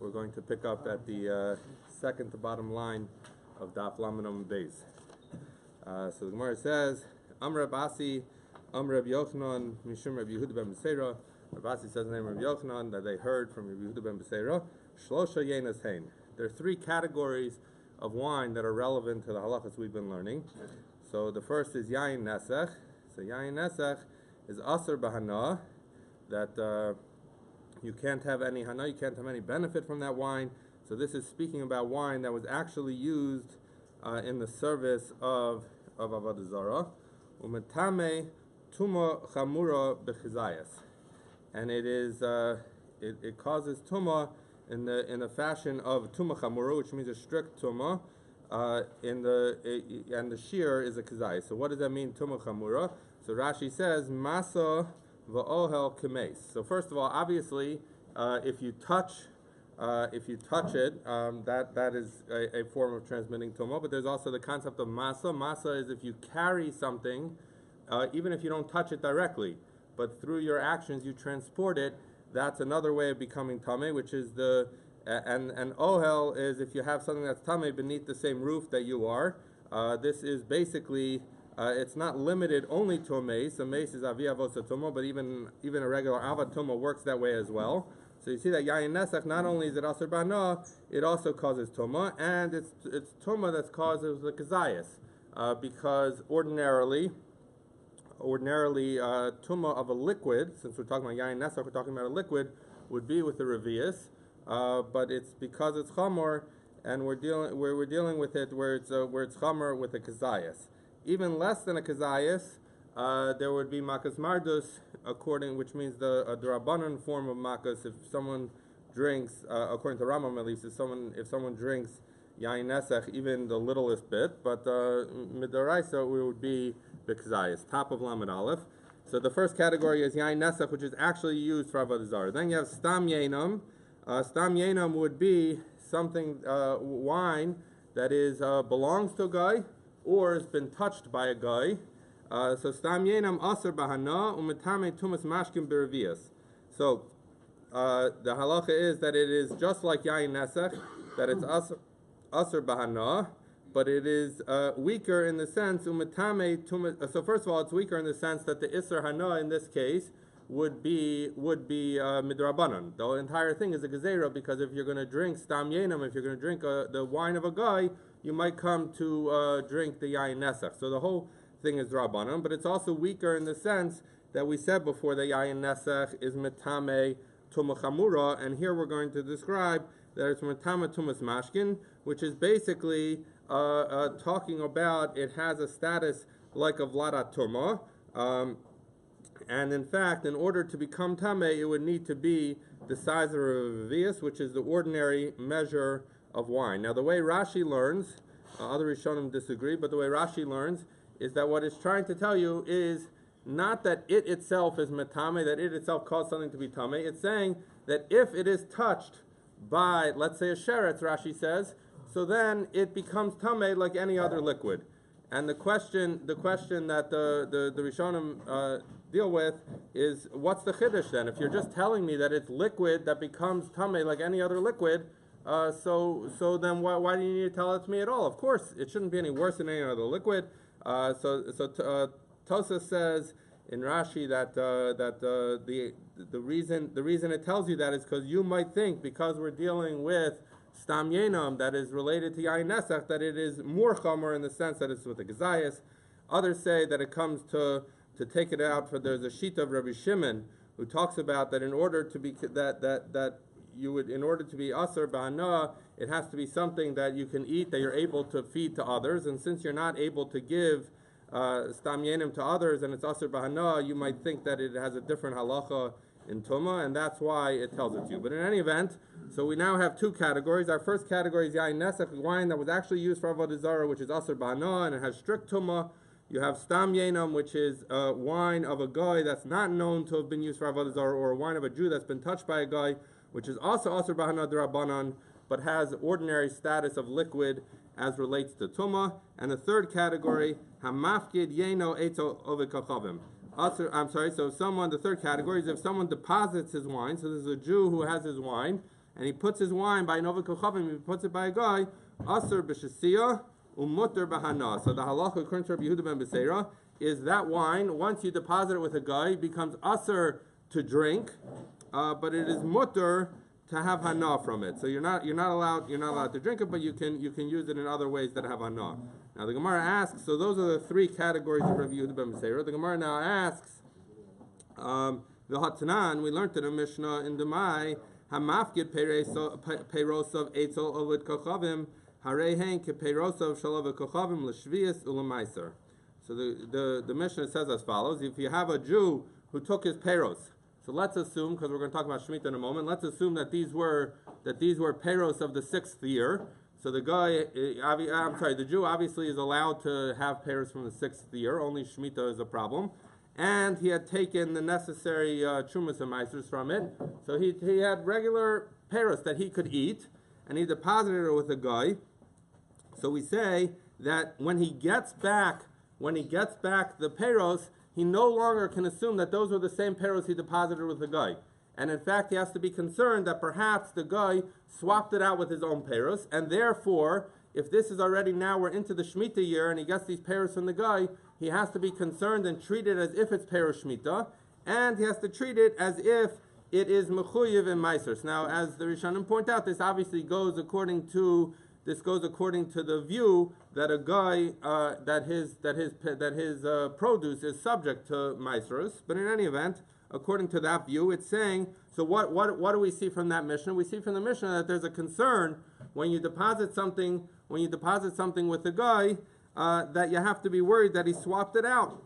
We're going to pick up at the second to bottom line of Daf Lamanam Beis. So the Gemara says, Amr Abasi, Amr Reb Yochanan, Mishum Reb Yehuda ben Beseira. Abasi says the name of Reb Yochanan that they heard from Reb Yehuda ben Beseira. Shlosha Yenas Hein. There are three categories of wine that are relevant to the halachas we've been learning. So the first is Yain Nesach. So Yain Nesach is Aser Bahana, that you can't have any hana, you can't have any benefit from that wine. So this is speaking about wine that was actually used in the service of Avodah Zara. Umetame tuma chamura bechizayas, and it causes tuma in the fashion of tuma chamura, which means a strict tuma. And the shear is a kizayas. So what does that mean, tuma chamura? So Rashi says masa va'ohel kemes. So first of all, obviously, if you touch it, that is a form of transmitting tumah. But there's also the concept of masa. Masa is if you carry something, even if you don't touch it directly, but through your actions you transport it. That's another way of becoming tameh, which is and ohel is if you have something that's tameh beneath the same roof that you are. This is basically. It's not limited only to a mace. A mace is avi avosa tumah, but even a regular avad tumah works that way as well. So you see that yayin nesach, not only is it aser bana, it also causes tumah, and it's tumah that causes the kazayas, because ordinarily tumah of a liquid, since we're talking about yayin nesach, we're talking about a liquid, would be with the revius, but it's because it's chamor, and we're dealing with it where it's chamor with a kazayas. Even less than a kazayas, there would be makas mardus, which means the drabanan form of makas. If someone drinks, according to Rambam at least, if someone drinks yain nesach, even the littlest bit, but midaraisa it would be the kazayas, top of Lamed Aleph. So the first category is yain nesach, which is actually used for avodah zarah. Then you have stam yenam. Stam yenam would be something wine that is belongs to a guy, or has been touched by a guy. So stam yenam aser bahana umetame tumas mashkim beravias. So the halacha is that it is just like yain nesach, that it's aser bahana, but it is weaker in the sense umetame tumas. So first of all, it's weaker in the sense that the iser hana in this case would be midrabanan. The entire thing is a gezerah, because if you're going to drink stam yenam, if you're going to drink the wine of a guy, you might come to drink the yain nesach. So the whole thing is drabanan, but it's also weaker in the sense that we said before that yain nesach is metame tumah chamura, and here we're going to describe that it's metame tumas mashkin, which is basically talking about it has a status like a vladat tumah, and in fact, in order to become tameh, it would need to be the size of a revius, which is the ordinary measure of wine. Now, the way Rashi learns, other Rishonim disagree, but the way Rashi learns is that what it's trying to tell you is not that it itself is metame, that it itself caused something to be tameh. It's saying that if it is touched by, let's say, a sheretz, Rashi says, so then it becomes tameh like any other liquid. And the question that the Rishonim deal with is, what's the chiddush then? If you're just telling me that it's liquid that becomes tameh like any other liquid, so then why do you need to tell it to me at all? Of course, it shouldn't be any worse than any other liquid. So Tosa says in Rashi that the reason it tells you that is because you might think, because we're dealing with stam yenam that is related to yain nesach, that it is more chomer in the sense that it's with the gezayas. Others say that it comes to take it out for, there's a sheet of Rabbi Shimon who talks about that in order to be in order to be aser ba'ana, it has to be something that you can eat, that you're able to feed to others. And since you're not able to give stam yenim to others, and it's aser ba'ana, you might think that it has a different halacha in tumah, and that's why it tells it to you. But in any event, so we now have two categories. Our first category is yain nesach, wine that was actually used for avodah zarah, which is aser ba'ana, and it has strict tumah. You have stam yenam, which is wine of a guy that's not known to have been used for avodah zarah, or wine of a Jew that's been touched by a guy, which is also aser b'hana d'Rabbanan, but has ordinary status of liquid as relates to tumah. And the third category, hamafkid yeno eto ovikachavim. So the third category is if someone deposits his wine. So there's a Jew who has his wine, and he puts his wine by Nova Kochavim, he puts it by a guy, Asr b'shasiyah umutter b'hana. So the halacha according to Rabbi Yehuda ben Beseira is that wine, once you deposit it with a guy, becomes Asr to drink, but it is mutter to have hana from it. So you're not allowed to drink it, but you can use it in other ways that have hana. Now the Gemara asks, so those are the three categories of Rabbi Yehuda ben Beseira. The Gemara now asks, V'hatanan, we learned in the Mishnah in Demai, Hamafkid peirosov eitzel ovid kochavim, harehen ke peirosov shalav kochavim l'shvius u'lemaiser. So the Mishnah says as follows: if you have a Jew who took his peiros, so let's assume, because we're going to talk about Shemitah in a moment, let's assume that these were peiros of the 6th year. So the Jew obviously is allowed to have peiros from the 6th year. Only Shemitah is a problem. And he had taken the necessary chumas and meisers from it. So he had regular peiros that he could eat, and he deposited it with a guy. So we say that when he gets back the peiros, he no longer can assume that those were the same peiros he deposited with the guy. And in fact, he has to be concerned that perhaps the guy swapped it out with his own peiros, and therefore, if this is already now, we're into the Shemitah year, and he gets these peiros from the guy, he has to be concerned and treat it as if it's peiros Shemitah, and he has to treat it as if it is mechuyev and meisers. Now, as the Rishonim point out, this obviously goes according to the view that a guy that his produce is subject to meisers. But in any event, according to that view, it's saying. So what do we see from that Mishnah? We see from the Mishnah that there's a concern when you deposit something with a guy that you have to be worried that he swapped it out.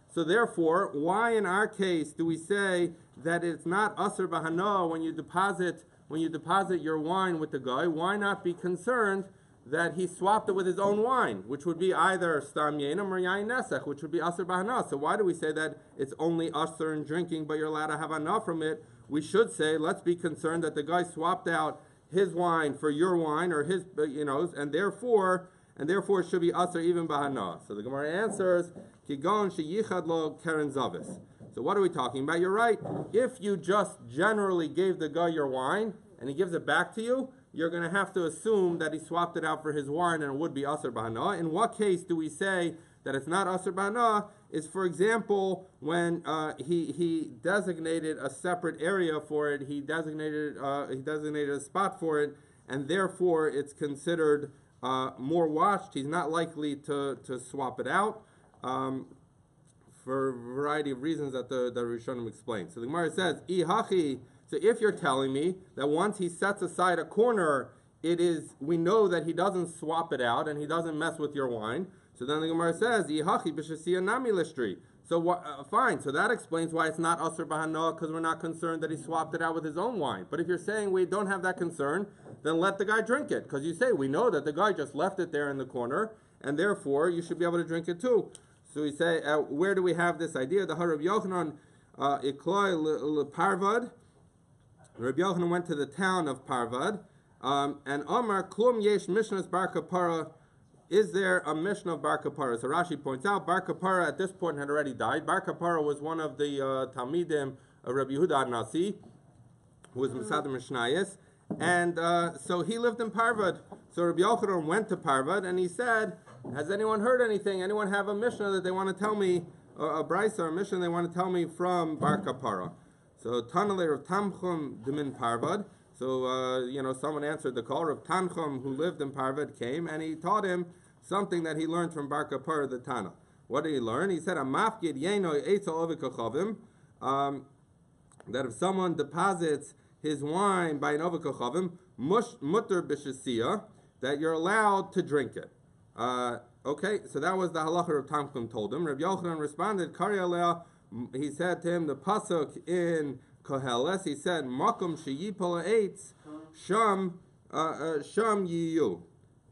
So therefore, why in our case do we say that it's not asr b'hana when you deposit your wine with the guy? Why not be concerned that he swapped it with his own wine, which would be either stam yenam or yain nesech, which would be asr b'hana? So why do we say that it's only asr in drinking, but you're allowed to have hana from it? We should say, let's be concerned that the guy swapped out his wine for your wine, or his, and therefore it should be asr even b'hana. So the Gemara answers, kigon sheyichad lo keren zavis. So what are we talking about? You're right. If you just generally gave the guy your wine and he gives it back to you, you're going to have to assume that he swapped it out for his wine and it would be asr b'hana. In what case do we say that it's not asr b'hana? Is, for example, when he designated a separate area for it, he designated a spot for it, and therefore it's considered more washed. He's not likely to swap it out for a variety of reasons that the Rishonim explain. So the Gemara says, "Ihachi." So if you're telling me that once he sets aside a corner, we know that he doesn't swap it out and he doesn't mess with your wine. So then the Gemara says, "Ihachi b'shasiya nami lishtri." So fine. So that explains why it's not asr b'hana, because we're not concerned that he swapped it out with his own wine. But if you're saying we don't have that concern, then let the guy drink it, because you say we know that the guy just left it there in the corner, and therefore you should be able to drink it too. So we say, where do we have this idea? The Rabbi Yochanan ikloi leParvad. Rabbi Yochanan went to the town of Parvad, and Omar klum yesh mishnas bar kapara. Is there a Mishnah of Bar Kapara? So Rashi points out, Bar Kapara at this point had already died. Bar Kapara was one of the Talmidim of Rabbi Yehuda Nasi, who was Masad Mishnayis, and so he lived in Parvad. So Rabbi Yochanan went to Parvad, and he said, has anyone heard anything? Anyone have a Mishnah that they want to tell me, a Brisa or a Mishnah they want to tell me from Bar Kapara? So Tanale of Tamchum Dimin Parvad. So, someone answered the call. Rav Tanchum, who lived in Parvad, came, and he taught him something that he learned from Bar Kapara, the Tana. What did he learn? He said, "Amafkid yeno eitzel ovi kochavim," that if someone deposits his wine by an ovi kochavim, mutter b'shasiya, that you're allowed to drink it. Okay, so that was the halacha Rav Tanchum told him. Rabbi Yochanan responded, Kari aleh, he said to him, the pasuk in Koheles, he said, "Makom sheyipol eitz sham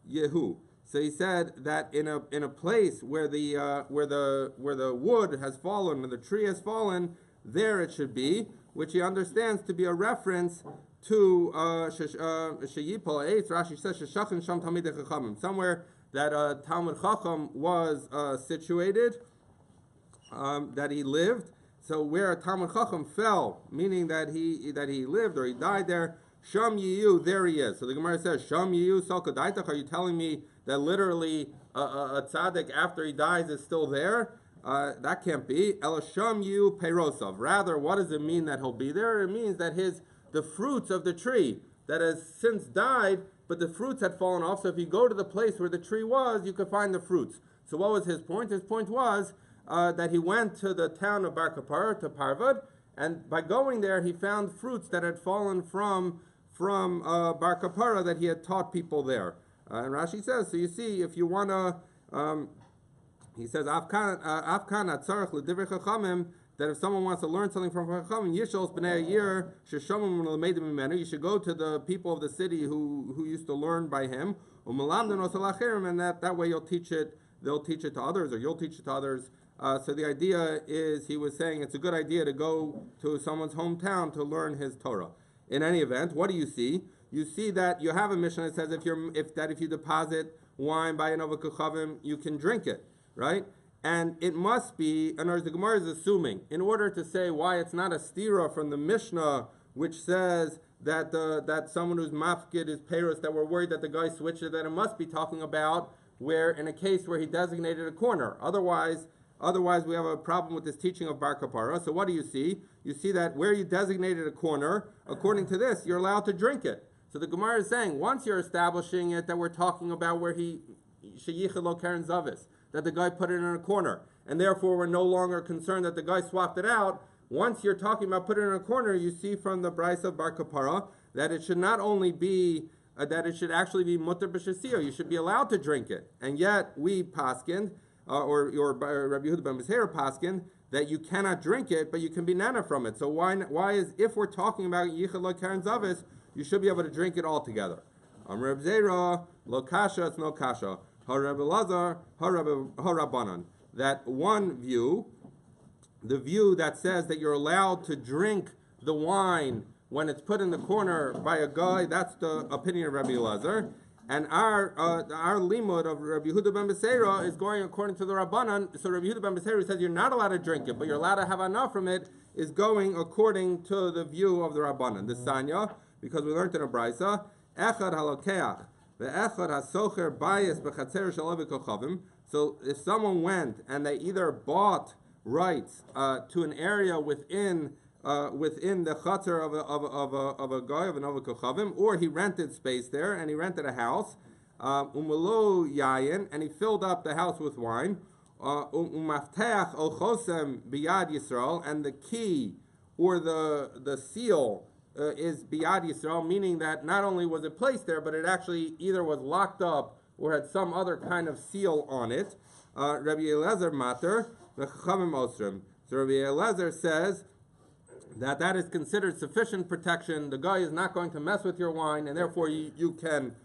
yehu." So he said that in a place where the wood has fallen, or the tree has fallen, there it should be, which he understands to be a reference to sheyipol eitz. Rashi says sheshachin sham talmidei chachamim, somewhere that Talmud Chacham was situated, that he lived. So where a Talmud Chacham fell, meaning that he lived or he died there, Sham Yiyu, there he is. So the Gemara says, Sham Yiyu Salkadaitach, are you telling me that literally a tzaddik after he dies is still there? That can't be. El Sham Yiyu Peirosov. Rather, what does it mean that he'll be there? It means that the fruits of the tree that has since died, but the fruits had fallen off. So if you go to the place where the tree was, you could find the fruits. So what was his point? His point was that he went to the town of Bar Kapara, to Parvad, and by going there, he found fruits that had fallen from Bar Kapara that he had taught people there. And Rashi says, so you see, if you want to, he says, Afkan atzarech l'divrei chachamim, that if someone wants to learn something from chachamim, yishos b'nei ayir sheshomim l'meidim mimenu, you should go to the people of the city who used to learn by him, u'melamden osel acherim, and that way they'll teach it to others, or you'll teach it to others. So the idea is, he was saying it's a good idea to go to someone's hometown to learn his Torah. In any event, what do you see? You see that you have a mission that says if you deposit wine by an Avokachavim, you can drink it, right? And it must be, in other words, the Gemara is assuming, in order to say why it's not a stira from the Mishnah, which says that someone who's mafkid is peiros, that we're worried that the guy switched it, that it must be talking about where, in a case where he designated a corner. Otherwise, we have a problem with this teaching of Bar Kapara. So what do you see? You see that where you designated a corner, according to this, you're allowed to drink it. So the Gemara is saying, once you're establishing it, that we're talking about where sheyichel lo keren zavis, that the guy put it in a corner, and therefore we're no longer concerned that the guy swapped it out. Once you're talking about putting it in a corner, you see from the Brisa of Bar Kapara that it should not only be, that it should actually be mutter b'shasir, you should be allowed to drink it. And yet we paskind, or Rabbi Yehuda ben Beseira paskin, that you cannot drink it, but you can be nana from it. So why is, if we're talking about yichud lo keren zavis, you should be able to drink it all together. Reb Zera, lo kasha, it's no kasha. Harab Elazar, harabanan. That one view, the view that says that you're allowed to drink the wine when it's put in the corner by a guy, that's the opinion of Rabbi Elazar. And our limud of Rabbi Yehuda ben Beseira is going according to the Rabbanan. So Rabbi Yehuda ben Beseira says you're not allowed to drink it, but you're allowed to have enough from it, is going according to the view of the Rabbanan. The Sanya, because we learned in a Brisa, Echad halokeach, the Echad hasocher bayis b'chatzer shalav kochavim. So if someone went and they either bought rights to an area within the chatzar of a guy of an avokachavim, or he rented space there and he rented a house, umalo yayin, and he filled up the house with wine, umaftech ochosem biyad Yisrael, and the key or the seal is biyad Yisrael, meaning that not only was it placed there, but it actually either was locked up or had some other kind of seal on it. Rabbi Elazar mater v'chachamim osrim. So Rabbi Elazar says that is considered sufficient protection. The guy is not going to mess with your wine, and therefore you can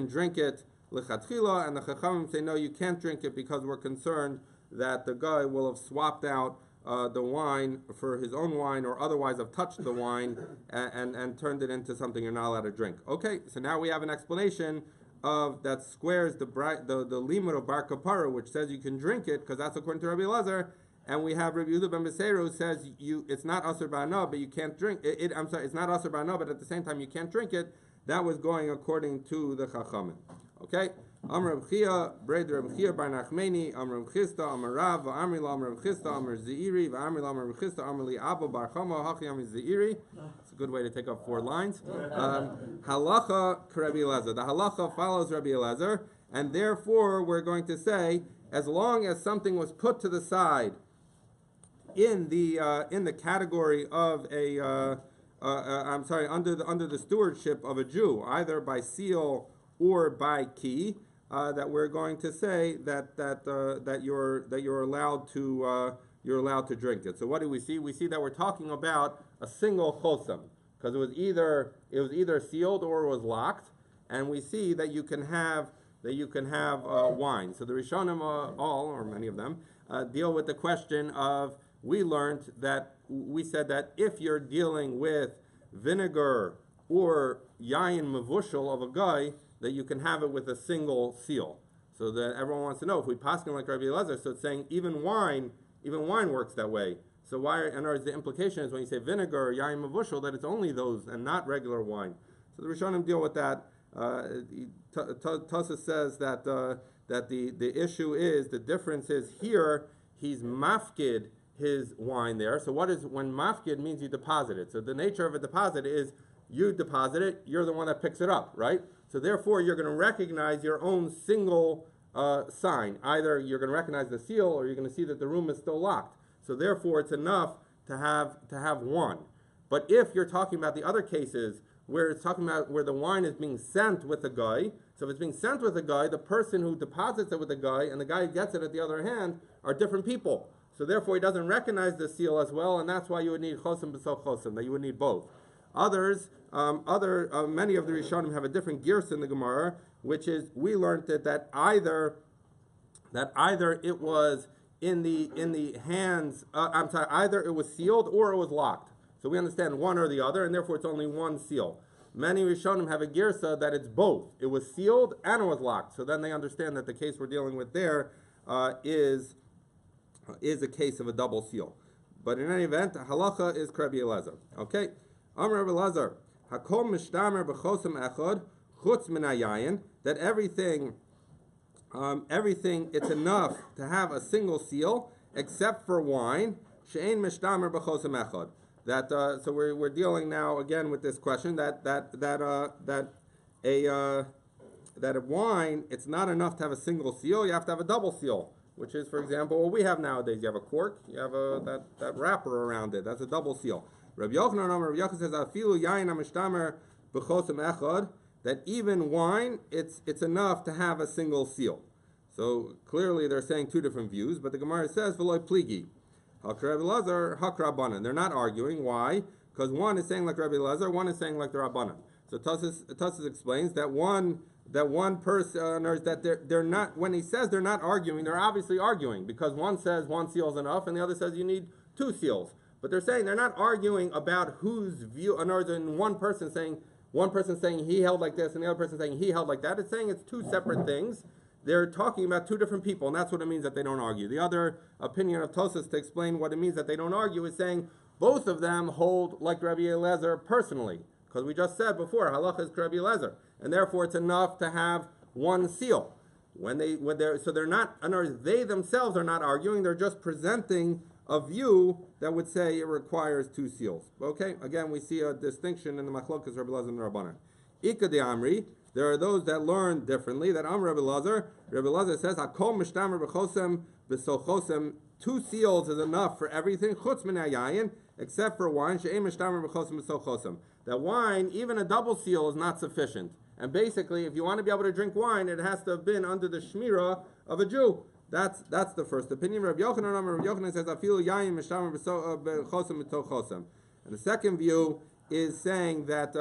drink it lechatchila. And the chachamim say no, you can't drink it because we're concerned that the guy will have swapped out the wine for his own wine, or otherwise have touched the wine and turned it into something you're not allowed to drink. Okay, so now we have an explanation of that squares the limud of Bar Kapara, which says you can drink it because that's according to Rabbi Elazar. And we have Rabbi Yehuda ben Beseira who says it's not asur ba'ana, but you can't drink it. I'm sorry, it's not asur ba'ana, but at the same time you can't drink it. That was going according to the Chachamim. Okay. Amr Reb Chia, Breid Reb Chia bar Nachmeni, Amr Reb Chisda, Amr Rav, Amr La Amr Reb Chisda, Amr Zeiri, Amr La Amr Reb Chisda, Amr Li Abba bar Chama, Hachi Amr Zeiri. It's a good way to take up 4 lines. Halacha Rabbi Elazar. The halacha follows Rabbi Elazar, and therefore we're going to say, as long as something was put to the side in the category of under the stewardship of a Jew, either by seal or by key, that we're going to say that you're allowed to drink it. So what do we see? We see that we're talking about a single chosam, because it was either sealed or it was locked, and we see that you can have wine. So the Rishonim all, or many of them, deal with the question of, we said that if you're dealing with vinegar or yayin mavushal of a guy, that you can have it with a single seal. So that everyone wants to know, if we paskin like Rabbi Elazar, so it's saying even wine works that way. So why? In other words, the implication is when you say vinegar or yayin mavushal, that it's only those and not regular wine. So the Rishonim deal with that. Tosfos says that the issue is, the difference is here he's mafkid his wine there. So what is, when mafkid means you deposit it. So the nature of a deposit is you deposit it, you're the one that picks it up, right? So therefore you're going to recognize your own single sign. Either you're going to recognize the seal or you're going to see that the room is still locked. So therefore it's enough to have one. But if you're talking about the other cases where it's talking about where the wine is being sent with a guy, so if it's being sent with a guy, the person who deposits it with a guy and the guy who gets it at the other hand are different people. So therefore he doesn't recognize the seal as well, and that's why you would need chosem b'so chosem, that you would need both. Others, many of the Rishonim have a different gears in the Gemara, which is, we learned that either it was in the hands, either it was sealed or it was locked. So we understand one or the other, and therefore it's only one seal. Many Rishonim have a girsa that it's both. It was sealed and it was locked. So then they understand that the case we're dealing with there is a case of a double seal. But in any event, halacha is Rabbi Elazar. Okay? Amar Rabbi Elazar, hakol mishtamer b'chosem echad chutz min hayayin, that everything, it's enough to have a single seal except for wine. She'ein mishtamer b'chosem echad. That so we're dealing now again with this question that a wine, it's not enough to have a single seal. You have to have a double seal, which is, for example, what we have nowadays. You have a cork, you have that wrapper around it. That's a double seal. Rabbi Yochanan says afilu yayin hamishtamer b'chosem echad, that even wine, it's enough to have a single seal. So clearly they're saying two different views, but the Gemara says v'loy pligi. Hakra Rabbi Elazar, Hakra Rabbanan. They're not arguing. Why? Because one is saying like Rabbi Elazar, one is saying like the Rabbanan. So Tosfos explains that one person, that they're not, when he says they're not arguing, they're obviously arguing, because one says one seal is enough and the other says you need two seals. But they're saying they're not arguing about whose view, in other than one person saying he held like this and the other person saying he held like that. It's saying it's two separate things. They're talking about two different people, and that's what it means that they don't argue. The other opinion of Tosfos to explain what it means that they don't argue is saying both of them hold like Rabbi Elazar personally, because we just said before, halacha is Rabbi Elazar, and therefore it's enough to have one seal. They're not, in other words, they themselves are not arguing, they're just presenting a view that would say it requires two seals. Okay, again, we see a distinction in the machlokas Rabbi Elazar and Rabbanan. Ika de Amri, there are those that learn differently. That Rabbi Elazar says, "Hakol mishtamer b'chosem b'sochosem." Two seals is enough for everything. Chutz min hayayin, except for wine. She'ein mishtamer b'chosem b'sochosem. That wine, even a double seal, is not sufficient. And basically, if you want to be able to drink wine, it has to have been under the shmira of a Jew. That's the first opinion. Rabbi Yochanan says, "Afilu yayin mishtamer b'chosem b'sochosem." And the second view is saying that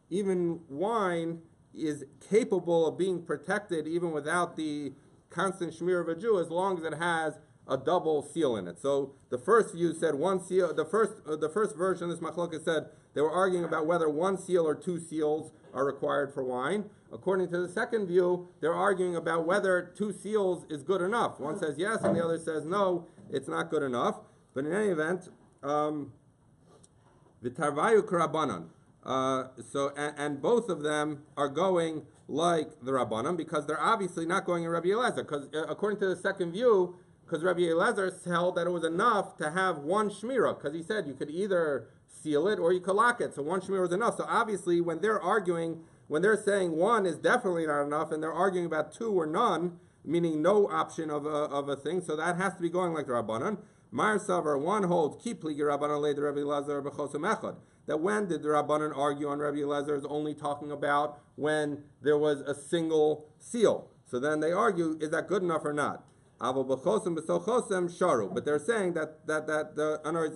even wine is capable of being protected even without the constant shmir of a Jew, as long as it has a double seal in it. So the first view said one seal. The first version of this machlokas said they were arguing about whether one seal or two seals are required for wine. According to the second view, they're arguing about whether two seals is good enough. One says yes, and the other says no, it's not good enough. But in any event, v'tarvayu k'Rabbanan. And both of them are going like the Rabbanan, because they're obviously not going in Rabbi Elazar. Because according to the second view, because Rabbi Elazar held that it was enough to have one shmira, because he said you could either seal it or you could lock it. So one shmira was enough. So obviously, when they're arguing, when they're saying one is definitely not enough, and they're arguing about two or none, meaning no option of a thing, so that has to be going like the Rabbanan. Mar Savar, one holds ki pligi Rabbanan le the Rabbi Elazar b'chosem echad. That when did the Rabbanan argue on Rabbi Elazar is only talking about when there was a single seal. So then they argue, is that good enough or not? Avo b'chosem b'sochosem sharu. But they're saying that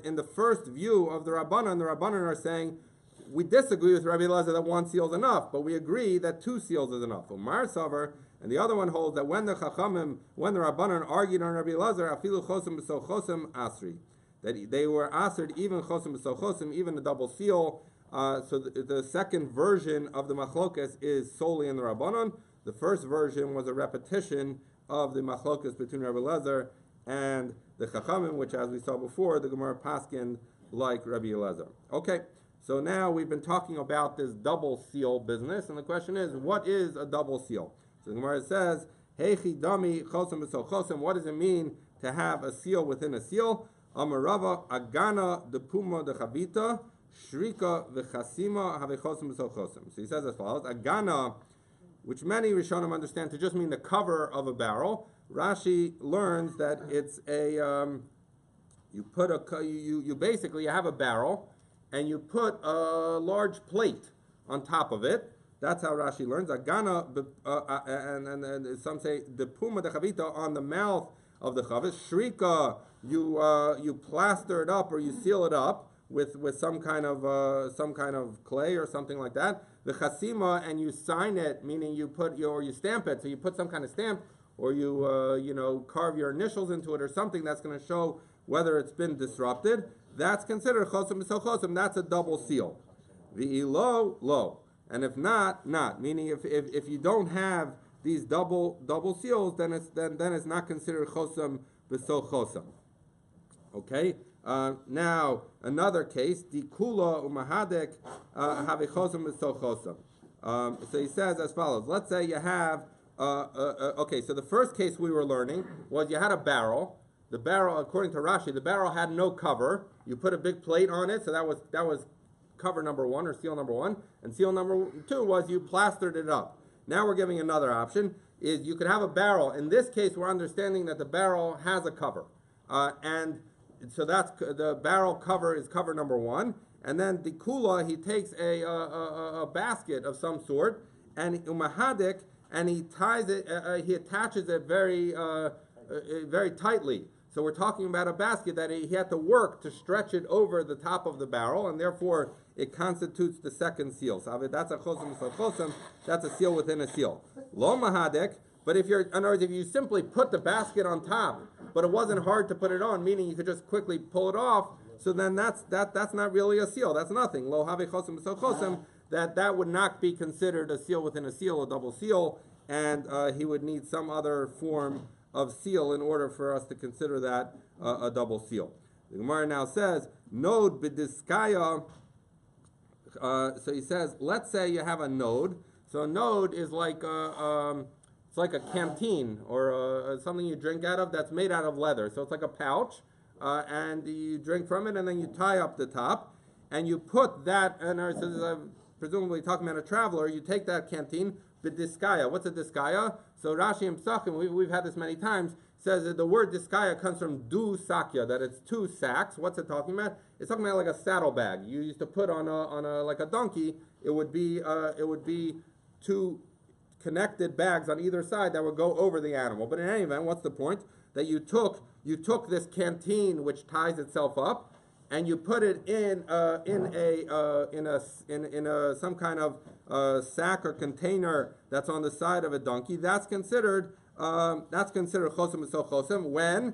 in the first view of the Rabbanan are saying, we disagree with Rabbi Elazar that one seal is enough, but we agree that two seals is enough. Mar Savar, and the other one holds that when the Rabbanan argued on Rabbi Elazar, afilu chosem b'sochosem asri, that they were asrid even chosem b'sochosem, even a double seal. So the second version of the machlokas is solely in the Rabbanan. The first version was a repetition of the machlokas between Rabbi Elazar and the Chachamim, which, as we saw before, the Gemara paskin like Rabbi Elazar. Okay, So now we've been talking about this double seal business, and the question is, what is a double seal? So the Gemara says, Heichi dami chosam v'so chosam. What does it mean to have a seal within a seal? Amarava agana de puma de chavita shrika v'chasima have chosam v'so chosam. So he says as follows: agana, which many Rishonim understand to just mean the cover of a barrel. Rashi learns that it's a you basically have a barrel and you put a large plate on top of it. That's how Rashi learns. Agana, and some say the puma de chavita on the mouth of the chavis. Shrika, you plaster it up or you seal it up with some kind of clay or something like that. The chasima, and you sign it, meaning you stamp it. So you put some kind of stamp, or you carve your initials into it or something that's going to show whether it's been disrupted. That's considered chosam v'so chosam. That's a double seal. V'ilo lo. And if not, meaning if you don't have these double seals, then it's not considered chosam v'so chosam. Okay. Now another case, dikula umahadek have chosam v'so chosam. So he says as follows. Let's say you have okay. So the first case we were learning was you had a barrel. The barrel, according to Rashi, the barrel had no cover. You put a big plate on it, so that was cover number one or seal number one, and seal number two was you plastered it up. Now we're giving another option, is you could have a barrel. In this case, we're understanding that the barrel has a cover. And so that's the barrel cover is cover number one. And then the kula, he takes a basket of some sort, and umahadik, and he ties it, he attaches it very tightly. So we're talking about a basket that he had to work to stretch it over the top of the barrel, and therefore it constitutes the second seal. So that's a chosam v'so, that's a seal within a seal. Lo mahadek, but in other words, if you simply put the basket on top, but it wasn't hard to put it on, meaning you could just quickly pull it off, so then that's not really a seal. That's nothing. Lo have chosam v'so, that would not be considered a seal within a seal, a double seal, and he would need some other form of seal in order for us to consider that a double seal. The Gemara now says, node b'diskaya. So he says, let's say you have a node. So a node is like it's like a canteen or something you drink out of that's made out of leather. So it's like a pouch, and you drink from it, and then you tie up the top, and you put that. And I'm presumably talking about a traveler. You take that canteen. B'diskaya. What's a diskaya? So Rashi and Psachim, we've had this many times, says that the word diskaya comes from du sakya, that it's two sacks. What's it talking about? It's talking about like a saddlebag. You used to put on a like a donkey. It would be two connected bags on either side that would go over the animal. But in any event, what's the point? That you took this canteen which ties itself up, and you put it in some kind of sack or container that's on the side of a donkey. That's considered chosam v'so chosam. When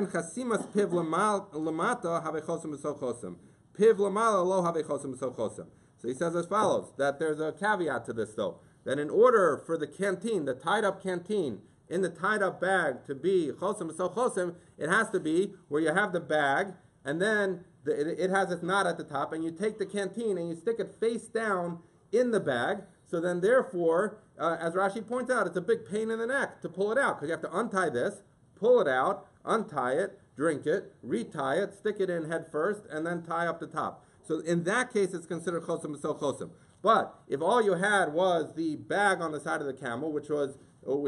chasimas piv lamata have chosam v'so chosam. Piv lamala lo have chosam v'so chosam. So he says as follows, that there's a caveat to this though, that in order for the canteen, the tied up canteen, in the tied up bag to be chosam v'so chosam, it has to be where you have the bag, and then it has its knot at the top, and you take the canteen and you stick it face down in the bag. So then therefore, as Rashi points out, it's a big pain in the neck to pull it out, because you have to untie this, pull it out, untie it, drink it, retie it, stick it in head first, and then tie up the top. So in that case, it's considered chosam v'so chosam. But if all you had was the bag on the side of the camel, which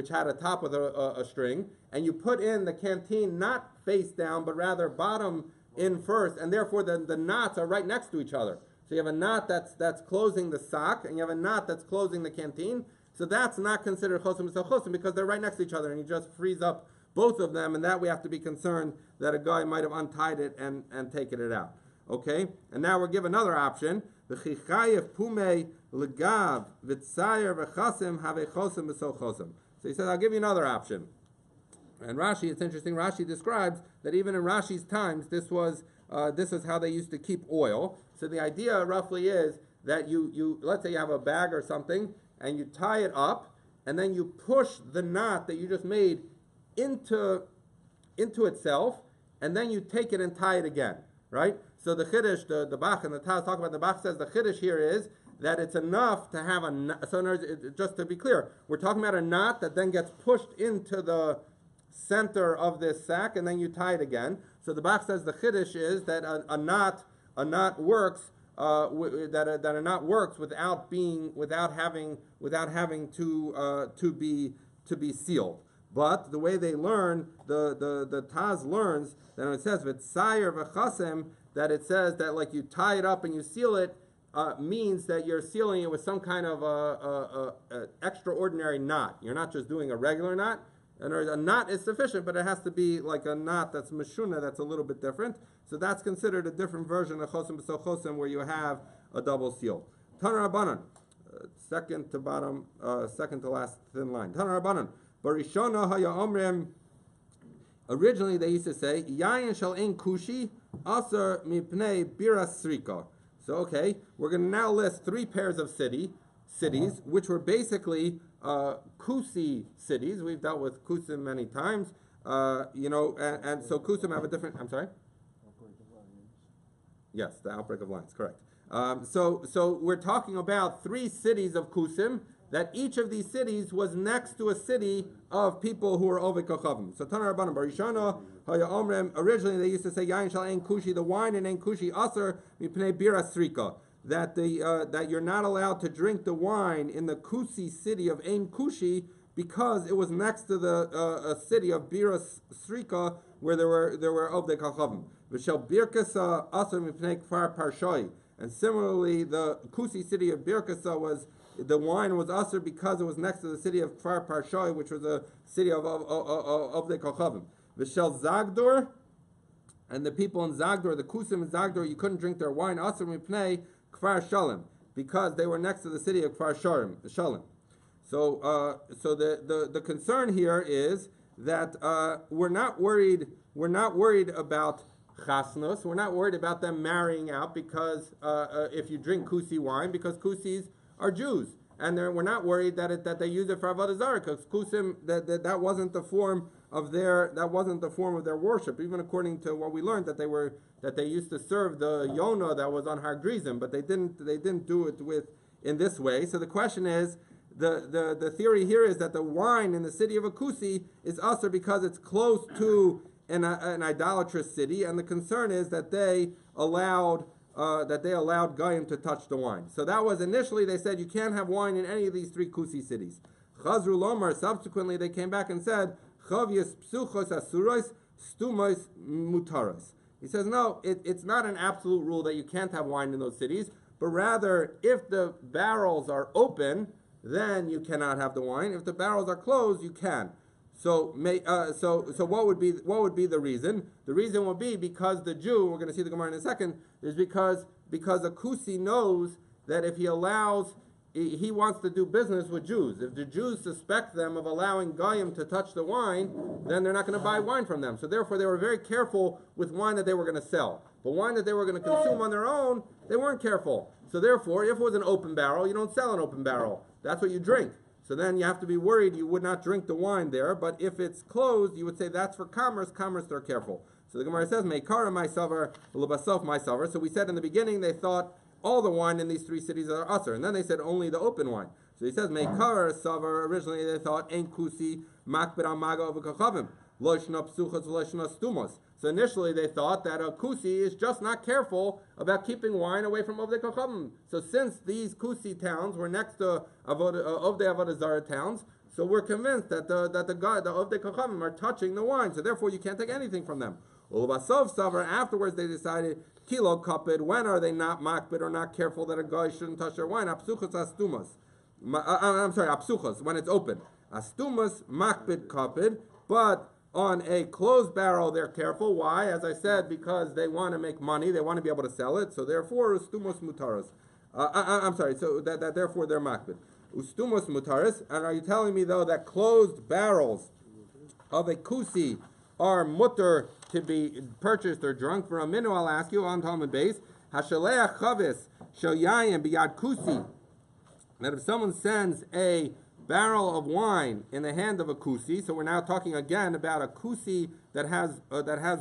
had a top with a string, and you put in the canteen not face down, but rather bottom in first, and therefore the knots are right next to each other. So you have a knot that's closing the sock, and you have a knot that's closing the canteen. So that's not considered chosam v'so chosam, because they're right next to each other, and you just freeze up both of them, and that we have to be concerned that a guy might have untied it and taken it out. Okay? And now we're given another option. V'chichayev pume legav v'tzayer v'chasim have chosam v'so chosam. So he says, I'll give you another option. And Rashi, it's interesting, Rashi describes that even in Rashi's times, this is how they used to keep oil. So the idea roughly is that you let's say you have a bag or something, and you tie it up, and then you push the knot that you just made into itself, and then you take it and tie it again, right? So the Chiddush, the Bach and the Taz talk about, the Bach says the Chiddush here is that it's enough to have a knot. So in other words, just to be clear, we're talking about a knot that then gets pushed into the center of this sack and then you tie it again. So the Bach says the Chiddush is that a knot works, that a knot works without having to be sealed. But the way they learn, the Taz learns that when it says v'tzayer v'chasem, that it says that like you tie it up and you seal it, means that you're sealing it with some kind of a extraordinary knot. You're not just doing a regular knot. And a knot is sufficient, but it has to be like a knot that's meshuna, that's a little bit different. So that's considered a different version of chosim b'so chosim, where you have a double seal. Tanar Rabbanan, second to bottom, second to last thin line. Tanar Rabbanan, barishona haya omrim. Originally they used to say yayin shel ein kushi aser mipnei biras srika. So okay, we're going to now list three pairs of cities, which were basically Kusi cities. We've dealt with Kusim many times, and so Kusim have a different. I'm sorry. Yes, the outbreak of lions, correct. So we're talking about three cities of Kusim, that each of these cities was next to a city of people who were Ovei Kochavim. So Tanar Rabbanan Barishana Haya Omrem. Originally they used to say Yain Shal Ein Kushi, the wine in Ein Kushi Aser Mipnei Bira Srika. That you're not allowed to drink the wine in the Kusi city of Ein Kushi because it was next to the city of Bira Srika where there were Ovei Kochavim. V'shel Birkasa Aser Mipnei Kfar Parshoi. And similarly, the Kusi city of Birkasa the wine was aser because it was next to the city of Kfar Parshoi, which was a city of the Kochavim. V'shel Zagdor, and the people in Zagdor, the Kusim in Zagdor, you couldn't drink their wine aser mipnei Kfar Shalem, because they were next to the city of Kfar Shalem. So the concern here is that we're not worried about chasnos. We're not worried about them marrying out because if you drink Kusi wine, because Kusis are Jews, and we're not worried that they use it for Avodah Zara, because Kusim that wasn't the form of their worship. Even according to what we learned, that they used to serve the Yonah that was on Har Grizim, but they didn't do it in this way. So the question is, the theory here is that the wine in the city of a Kusi is aser because it's close to an idolatrous city, and the concern is that they allowed Goyim to touch the wine. So that was initially, they said you can't have wine in any of these three Kusi cities. Chazru Lomar, subsequently they came back and said, Chavyas psuchos asuros stumos mutaros. He says, no, it's not an absolute rule that you can't have wine in those cities, but rather, if the barrels are open, then you cannot have the wine. If the barrels are closed, you can. So what would be the reason? The reason would be because the Jew, we're going to see the Gemara in a second, is because a Kusi knows that if he wants to do business with Jews. If the Jews suspect them of allowing Goyim to touch the wine, then they're not going to buy wine from them. So therefore they were very careful with wine that they were going to sell. But wine that they were going to consume on their own, they weren't careful. So therefore, if it was an open barrel, you don't sell an open barrel. That's what you drink. So then you have to be worried you would not drink the wine there, but if it's closed, you would say that's for commerce, they're careful. So the Gemara says, Meikara my savar, Lubasof my savar. So we said in the beginning they thought all the wine in these three cities are aser, and then they said only the open wine. So he says, Meikara savar, originally they thought, Ein kusi, makbid amaga of kachavim, loishna psuchas, loishna stumos. So initially they thought that a Kusi is just not careful about keeping wine away from Ovdei Kochavim. So since these Kusi towns were next to Avodah Zara towns, so we're convinced that the Ovdei Kochavim are touching the wine. So therefore you can't take anything from them. Ulubasov Savar, afterwards they decided, Kilo Kapid, when are they not makbid or not careful that a guy shouldn't touch their wine? Apsuchos astumas. Apsuchos, when it's open. Astumas makbid kapid, but on a closed barrel, they're careful. Why? As I said, because they want to make money. They want to be able to sell it. So therefore, ustumos mutaros. So that therefore they're makbid. Ustumos mutaros. And are you telling me though that closed barrels of a kusi are mutter to be purchased or drunk? For a minute, I'll ask you on Talmud base. Hashaleach chavis shel yayin biyad kusi. That if someone sends a barrel of wine in the hand of a kusi, so we're now talking again about a kusi that has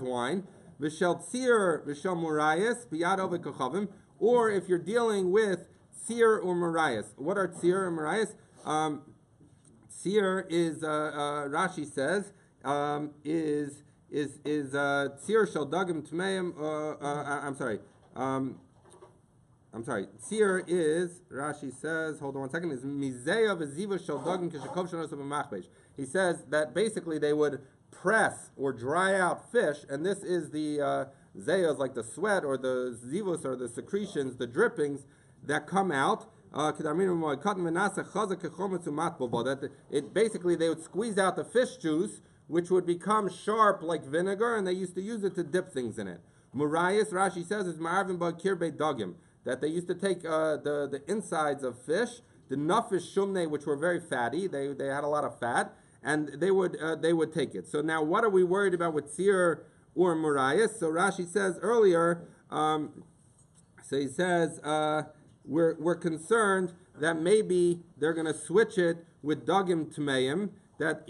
wine. v'shel tzir v'shel murayis biyad oved kochavim, or if you're dealing with tzir or murayis. What are tzir and murayis? Tzir is Rashi says is tzir shel dagim tmeim. I'm sorry. Tzir is, Rashi says, hold on one second, is mizeya v'ziva shel dagim kishakov shanos b'machbesh. He says that basically they would press or dry out fish, and this is the zeyas, like the sweat or the zivos or the secretions, the drippings that come out. That it basically they would squeeze out the fish juice, which would become sharp like vinegar, and they used to use it to dip things in it. Murayis, Rashi says, is ma'arvin ba'kir dagim, that they used to take the insides of fish, the nafish shumne, which were very fatty, they had a lot of fat, and they would take it. So now, what are we worried about with tzir or murayis? So Rashi says earlier, so he says we're concerned that maybe they're going to switch it with dagim tmeim. That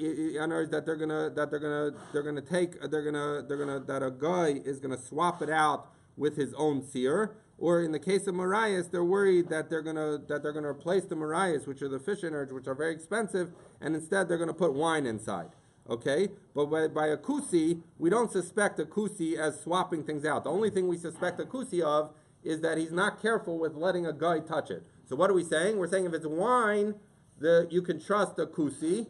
a guy is going to swap it out with his own tzir. Or in the case of marayas, they're worried that they're gonna replace the marayas, which are the fish innards, which are very expensive, and instead they're gonna put wine inside. Okay, but by a kusi, we don't suspect a kusi as swapping things out. The only thing we suspect a kusi of is that he's not careful with letting a guy touch it. So what are we saying? We're saying if it's wine, you can trust a kusi.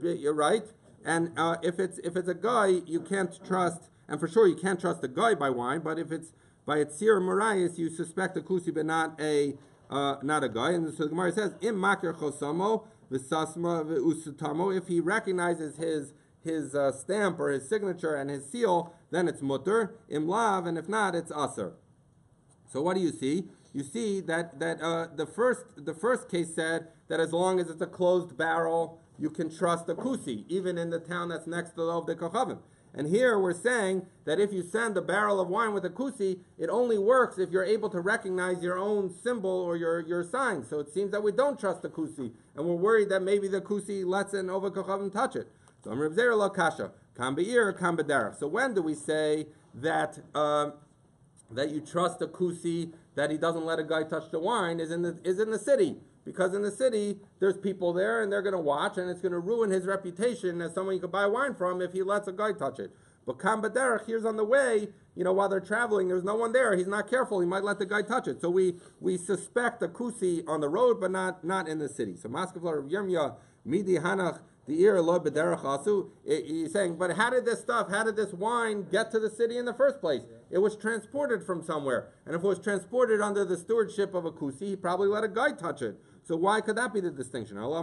You're right, and if it's a guy, you can't trust, and for sure you can't trust a guy by wine. But if it's by a tzir or marayis, you suspect a kusi, but not a guy. And so the Gemara says, "Im makir chosamo v'sasma v'usutamo." If he recognizes his stamp or his signature and his seal, then it's mutter. Im lav, and if not, it's aser. So what do you see? You see that the first case said that as long as it's a closed barrel, you can trust a kusi, even in the town that's next to the Ovdei Kochavim. And here we're saying that if you send a barrel of wine with a kusi, it only works if you're able to recognize your own symbol or your sign. So it seems that we don't trust the kusi, and we're worried that maybe the kusi lets an Ovdei Kochavim touch it. So Amr Zara lo kasha, kam be'ir, kam b'derech. So when do we say that you trust a kusi, that he doesn't let a guy touch the wine, is in the city? Because in the city, there's people there, and they're going to watch, and it's going to ruin his reputation as someone you could buy wine from if he lets a guy touch it. But Kam B'derech, here's on the way, while they're traveling, there's no one there. He's not careful. He might let the guy touch it. So we suspect a kusi on the road, but not in the city. So Maskevlar of Yirmiyah, Midi Hanach, the ear lo b'derech asu. He's saying, but how did this wine get to the city in the first place? It was transported from somewhere. And if it was transported under the stewardship of a kusi, he probably let a guy touch it. So why could that be the distinction? So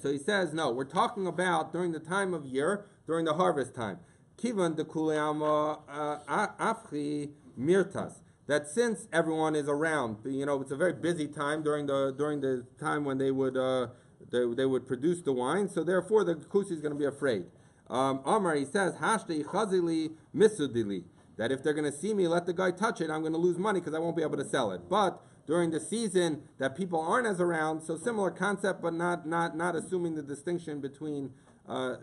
he says, no, we're talking about during the time of year, during the harvest time. Kivan de afri mirtas. That since everyone is around, it's a very busy time during the time when they would produce the wine. So therefore, the kusi is going to be afraid. Amar, he says, Hashte chazili misudili. That if they're going to see me let the guy touch it, I'm going to lose money because I won't be able to sell it. But during the season that people aren't as around, so similar concept, but not assuming the distinction between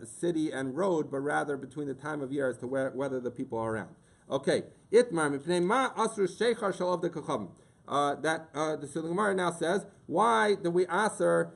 city and road, but rather between the time of year as to whether the people are around. Okay, Itmar mipnei ma asru sheichar shel Ovdei Kochavim. The Gemara now says, why do we aser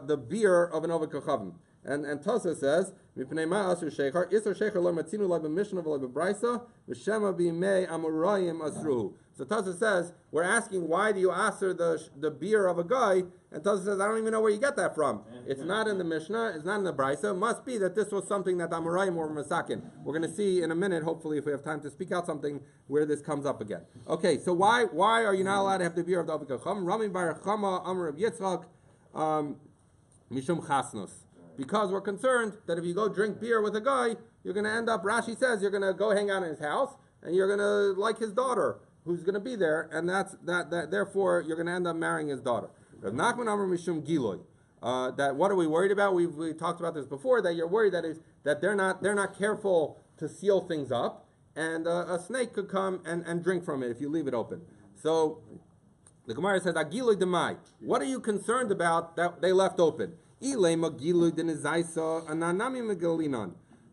the beer of an Ovdei Kochavim? And Tosa says, mipnei ma asru sheichar isur sheichar lo matzinu lo b'mishnah v'lo b'braisa v'shema b'imei amorayim asruhu. So Tosa says, we're asking, why do you aser the beer of a guy? And Tosa says, I don't even know where you get that from. It's not in the Mishnah, it's not in the Braisa. It must be that this was something that Amorayim were masakin. We're going to see in a minute, hopefully, if we have time to speak out something where this comes up again. Okay, so why are you not allowed to have the beer of the Ovdei Kochavim? Rami bar Chama Amar of Yitzchak Mishum Chasnos. Because we're concerned that if you go drink beer with a guy, you're going to end up, Rashi says, you're going to go hang out in his house, and you're going to like his daughter, who's going to be there, and therefore you're going to end up marrying his daughter. Rav Nachman Amar Mishum Giloy. That what are we worried about? We talked about this before. That you're worried that they're not careful to seal things up, and a snake could come and drink from it if you leave it open. So the Gemara says, Agiloy demai. What are you concerned about that they left open?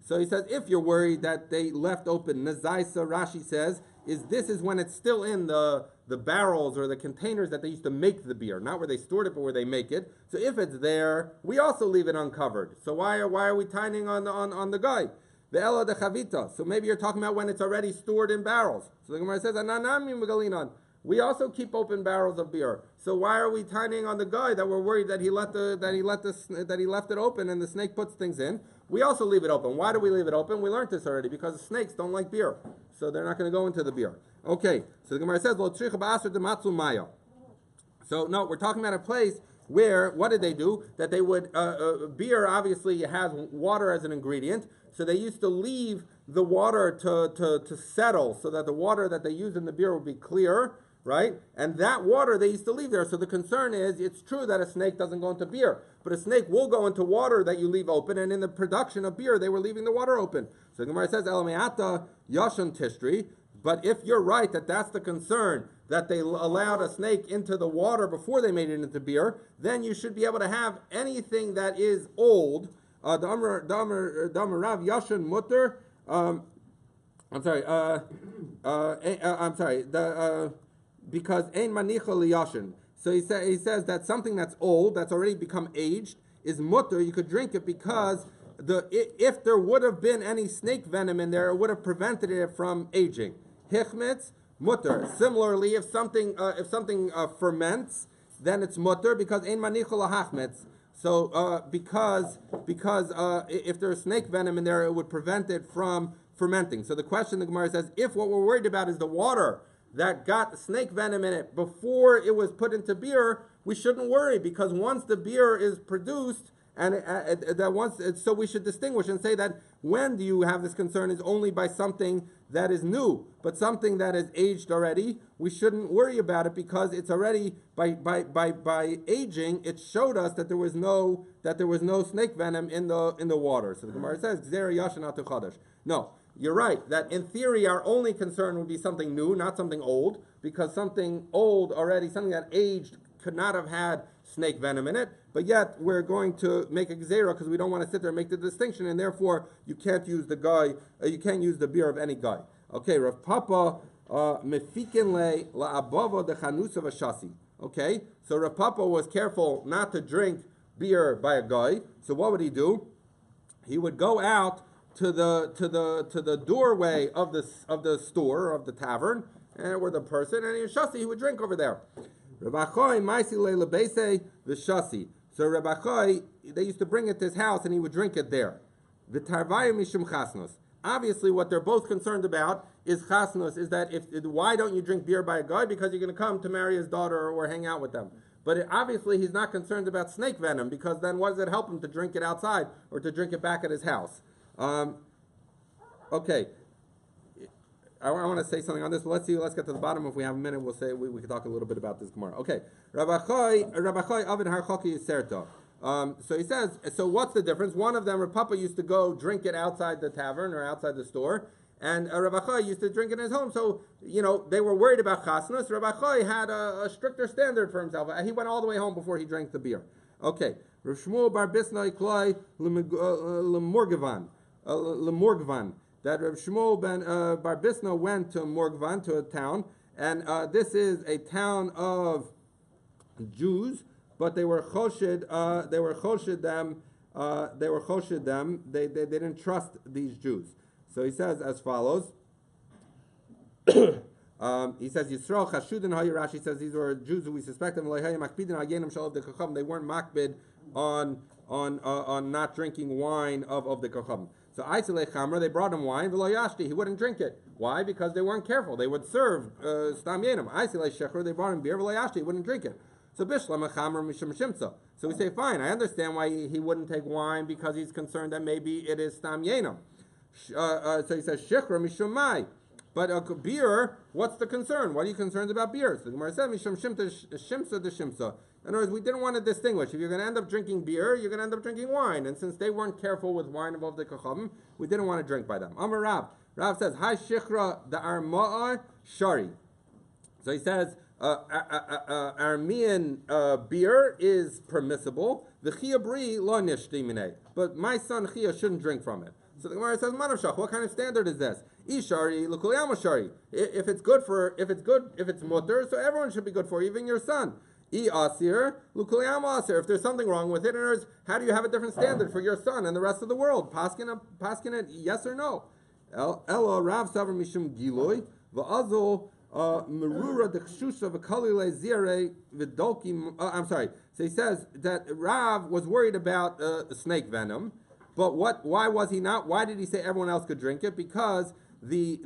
So he says, if you're worried that they left open, Nazaisa, Rashi says, this is when it's still in the barrels or the containers that they used to make the beer, not where they stored it, but where they make it. So if it's there, we also leave it uncovered. So why are we tying on the guy? The Ella de Chavita. So maybe you're talking about when it's already stored in barrels. So the Gemara says, Ananami Megalinan. We also keep open barrels of beer. So why are we tying on the guy that we're worried that he left it open and the snake puts things in? We also leave it open. Why do we leave it open? We learned this already because snakes don't like beer, so they're not going to go into the beer. Okay, so the Gemara says, "Lo tzricha ba'aser dematzu maya." So no, we're talking about a place where what did they do? That they would beer obviously has water as an ingredient, so they used to leave the water to settle so that the water that they used in the beer would be clear. Right? And that water they used to leave there. So the concern is, it's true that a snake doesn't go into beer, but a snake will go into water that you leave open, and in the production of beer, they were leaving the water open. So the Gemara says, Elameata Yashan Tishtri, but if you're right that that's the concern, that they allowed a snake into the water before they made it into beer, then you should be able to have anything that is old. Damar Rav Yashan Mutter, because ein manicha liyashin. So he says that something that's old, that's already become aged, is mutter. You could drink it because if there would have been any snake venom in there, it would have prevented it from aging. Hichmetz mutter. Similarly, if something ferments, then it's mutter because ein manicha lahachmetz. So because if there's snake venom in there, it would prevent it from fermenting. So the question the Gemara says, if what we're worried about is the water that got snake venom in it before it was put into beer, we shouldn't worry because once the beer is produced, so we should distinguish and say that when do you have this concern is only by something that is new, but something that is aged already, we shouldn't worry about it because it's already by aging, it showed us that there was no snake venom in the water. So the Gemara says, Zara Yashan Atu Chadash. No. You're right, that in theory our only concern would be something new, not something old, because something old already, something that aged, could not have had snake venom in it, but yet we're going to make a gzera because we don't want to sit there and make the distinction, and therefore you can't use you can't use the beer of any guy. Okay, Rav Papa, mefikin le la'abava de chanusa v'shasi. Okay, so Rav Papa was careful not to drink beer by a guy, so what would he do? He would go out to the doorway of the store, of the tavern, and where the person, and he would drink over there. Rabachoi maisi leilebese v'shasi. So Rabachoi, they used to bring it to his house, and he would drink it there. V'tarvayu mishum chasnos. Obviously, what they're both concerned about is chasnos, is that why don't you drink beer by a guy? Because you're going to come to marry his daughter or hang out with them. But obviously, he's not concerned about snake venom, because then what does it help him to drink it outside or to drink it back at his house? Okay, I want to say something on this, but let's get to the bottom. If we have a minute, we'll say we can talk a little bit about this Gemara. Okay, Rabachoi Avid Harchoki Yiserto. So he says, so what's the difference? One of them, Rav Papa used to go drink it outside the tavern or outside the store, and Rabachoi used to drink it in his home. So, they were worried about chasnus. Rabachoi had a stricter standard for himself. He went all the way home before he drank the beer. Okay, Rav Shmuel Bar Bisnai Klai Lemorgvan. That Rav Shmuel ben Bar Bisna went to Morgvan, to a town, and this is a town of Jews, but they were choshed them. They didn't trust these Jews. So he says as follows. He says Yisrael Chashudin Hayirashi says these were Jews who we suspect them. They weren't makbid on not drinking wine of the kacham. So Aisele Chamra, they brought him wine, he wouldn't drink it. Why? Because they weren't careful. They would serve Stam Yenim. Aisele Shecher, they brought him beer, he wouldn't drink it. So Bishlam Chamra Misham Shimsa. So we say, fine, I understand why he wouldn't take wine, because he's concerned that maybe it is Stam Yenim. So he says, Shecher Misham Mai. But beer, what's the concern? What are you concerned about beer? So the Gemara said, Misham Shimsa de Shimsa. In other words, we didn't want to distinguish. If you're going to end up drinking beer, you're going to end up drinking wine. And since they weren't careful with wine above the kachavim, we didn't want to drink by them. Amar Rav. Rav says, Hai Shichra the Arma'a Shari. So he says, Aramean beer is permissible. The Chia Bri lo nishti minei. But my son Chia shouldn't drink from it. So the Gemara says, Manavshach, what kind of standard is this? Ishari, Lukuliama Shari. If it's mutter, so everyone should be good for, even your son. Asir, Lukuliama Asir. If there's something wrong with it, in other words, how do you have a different standard for your son and the rest of the world? Paskin it, yes or no? Ella Rav Savar Mishum Giloi, Va'azul, Merura Dechshusha V'Kalile Zire V'Dolki. I'm sorry. So he says that Rav was worried about snake venom, but why was he not? Why did he say everyone else could drink it? Because the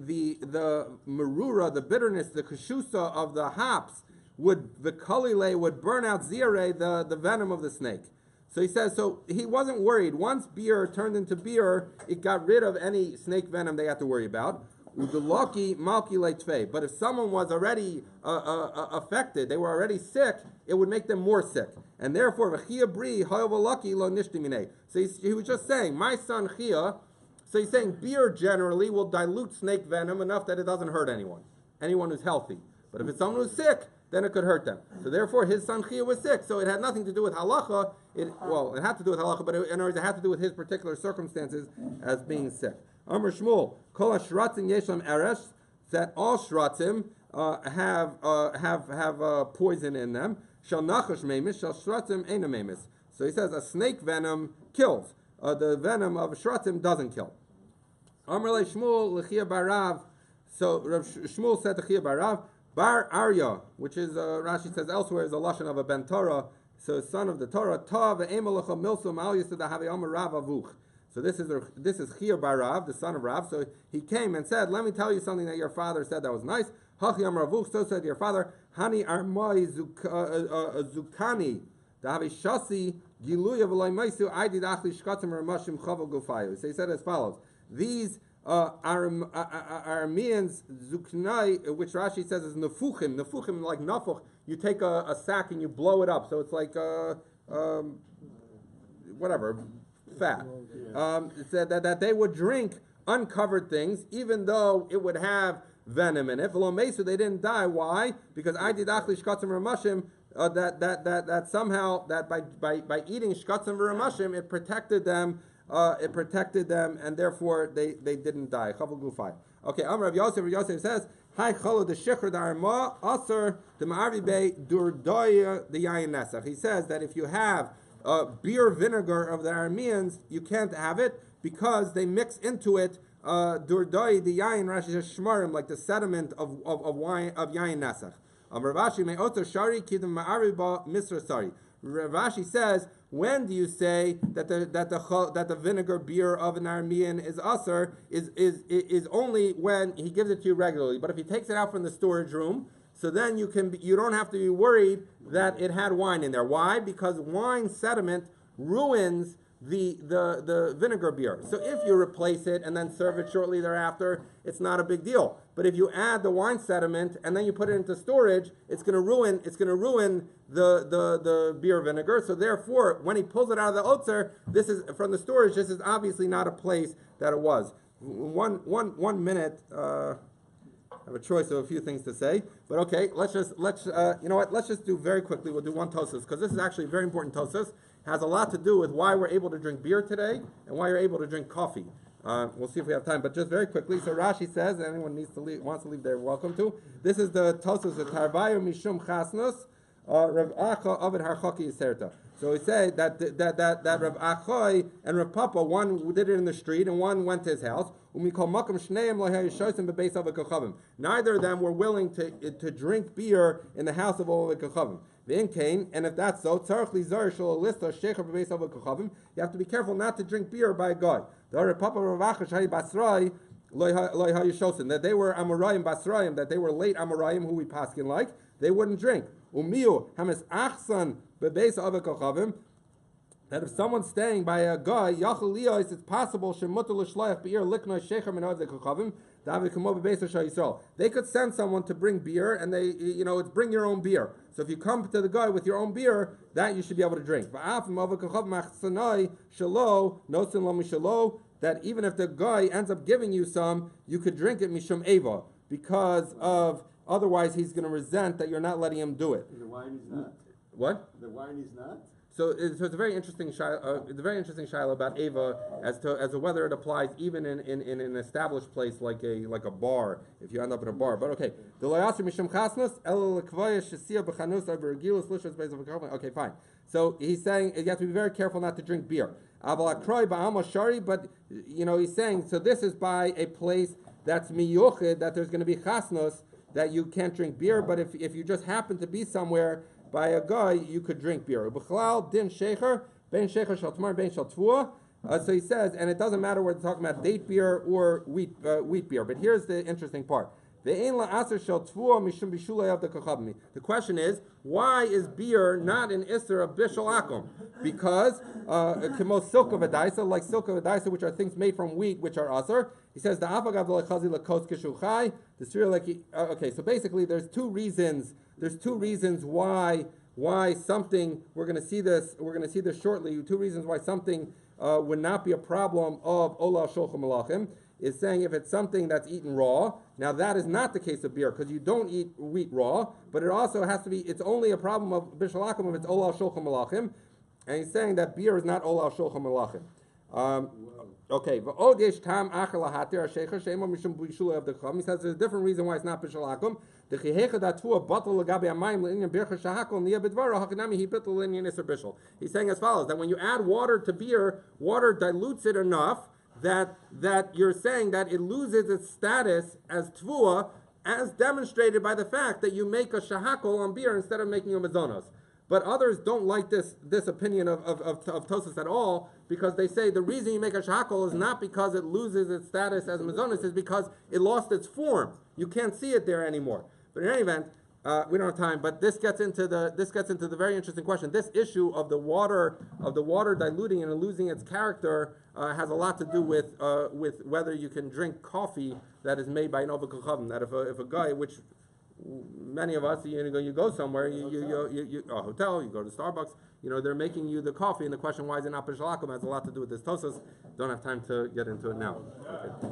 Merura, the bitterness, the Keshusa of the hops the Kalile would burn out Zire, the venom of the snake. So he says, so he wasn't worried. Once beer turned into beer, it got rid of any snake venom they had to worry about. But if someone was already affected, they were already sick, it would make them more sick. And therefore, so he was just saying, my son Chia, so he's saying beer generally will dilute snake venom enough that it doesn't hurt anyone who's healthy. But if it's someone who's sick, then it could hurt them. So therefore, his son Chia was sick. So it had nothing to do with halacha. It had to do with halacha, but in other words, it had to do with his particular circumstances as being sick. Amr Shmuel, kol hashratzim yeshlam eresh, that all shratzim have poison in them. Shal nachash memis, shal shratzim eina memis. So he says a snake venom kills. The venom of a shratzim doesn't kill. Amr le Shmuel lechia barav. So Rav Shmuel said to Chia barav, Bar Arya, which is Rashi says elsewhere is a lashon of a ben Torah, so son of the Torah. Ta ve'emalacha milsum al yisada have'amar Rav avuch. So this is Chia bar Rav, the son of Rav. So he came and said, "Let me tell you something that your father said that was nice." Hachi amar avuch. So said your father, Hani armai zukani dahavi shasi giluya v'loy meisu aidid achli shkatzim ramashim chavel gufayu. So he said as follows: these Arameans zuknai, which Rashi says is nefuchim. Nefuchim like nafuch. You take a sack and you blow it up, so it's like whatever fat. Said that they would drink uncovered things, even though it would have venom in it. V'lo mesu, they didn't die. Why? Because I did achli shkatzim ramashim. That somehow that by eating shkatzim ramashim it protected them. And therefore they didn't die. Chavel gufay. Okay, Rav Yosef says, Hi cholo the shikhr d'arma aser the ma'arvi be durdoya the yayin nesach. He says that if you have beer vinegar of the Arameans, you can't have it because they mix into it durdoy the yayin Rashi says shmarim, like the sediment of wine of yayin nesach. Ravashi me oto shari kidem ma'arvi ba misra sari. Ravashi says, when do you say that the vinegar beer of an Aramean is aser is only when he gives it to you regularly. But if he takes it out from the storage room, so then you don't have to be worried that it had wine in there. Why? Because wine sediment ruins the vinegar beer. So if you replace it and then serve it shortly thereafter, it's not a big deal. But if you add the wine sediment and then you put it into storage, it's going to ruin the beer vinegar. So therefore, when he pulls it out of the otzer, this is from the storage. This is obviously not a place that it was. One minute. I have a choice of a few things to say, but okay, let's just do very quickly. We'll do one tosus because this is actually a very important tosus. Has a lot to do with why we're able to drink beer today and why you're able to drink coffee. We'll see if we have time, but just very quickly. So Rashi says, anyone wants to leave, they're welcome to. This is the tosus of Tarvayu Mishum Chasnus Rav Acha Ovid Harchaki Yiserta. So we say that Rav Achai and Rav Papa, one did it in the street and one went to his house. Neither of them were willing to drink beer in the house of Ovid Kachavim. And if that's so, you have to be careful not to drink beer by a guy. That they were Amoraim Basraim, that they were late Amoraim who we paskin like, they wouldn't drink. That if someone's staying by a guy, it's possible they could send someone to bring beer, and it's bring your own beer. So if you come to the guy with your own beer, that you should be able to drink. That even if the guy ends up giving you some, you could drink it mishum eva, because of otherwise he's going to resent that you're not letting him do it. The wine is not. What? The wine is not. So it's a very interesting shaila about Ava as to whether it applies even in an established place like a bar, if you end up in a bar. But okay. Okay, fine. So he's saying you have to be very careful not to drink beer. But he's saying, so this is by a place that's miyuchid, that there's going to be chasnos, that you can't drink beer, but if you just happen to be somewhere by a guy, you could drink beer. Din shecher, ben shecher shel tmar, ben shel tvua. So he says, and it doesn't matter whether we're talking about date beer or wheat beer. But here's the interesting part. The question is, why is beer not an isser of bishul akum? Because kemo silk of adaisa, like silk of adaisa, which are things made from wheat, which are asr. He says the afagav lechazi lekos kishuchai. The sri okay. So basically, there's two reasons why something, we're going to see this shortly. Two reasons why something would not be a problem of olah shulchan malachim is saying if it's something that's eaten raw. Now that is not the case of beer because you don't eat wheat raw, but it also has to be. It's only a problem of bishul akum if it's olah shulchan malachim, and he's saying that beer is not olah shulchan malachim. Okay, he says there's a different reason why it's not bishul akum. He's saying as follows, that when you add water to beer, water dilutes it enough that you're saying that it loses its status as tvua, as demonstrated by the fact that you make a shahakol on beer instead of making a mazonos. But others don't like this opinion of Tosas at all, because they say the reason you make a shahakol is not because it loses its status as mazonos, is because it lost its form. You can't see it there anymore. But in any event, we don't have time. But this gets into the very interesting question. This issue of the water diluting and losing its character has a lot to do with whether you can drink coffee that is made by an Oved Kochavim. That if a guy, which many of us, you go somewhere, you a hotel, you go to Starbucks, they're making you the coffee, and the question why is it not bishul akum has a lot to do with this Tosas. Don't have time to get into it now. Okay.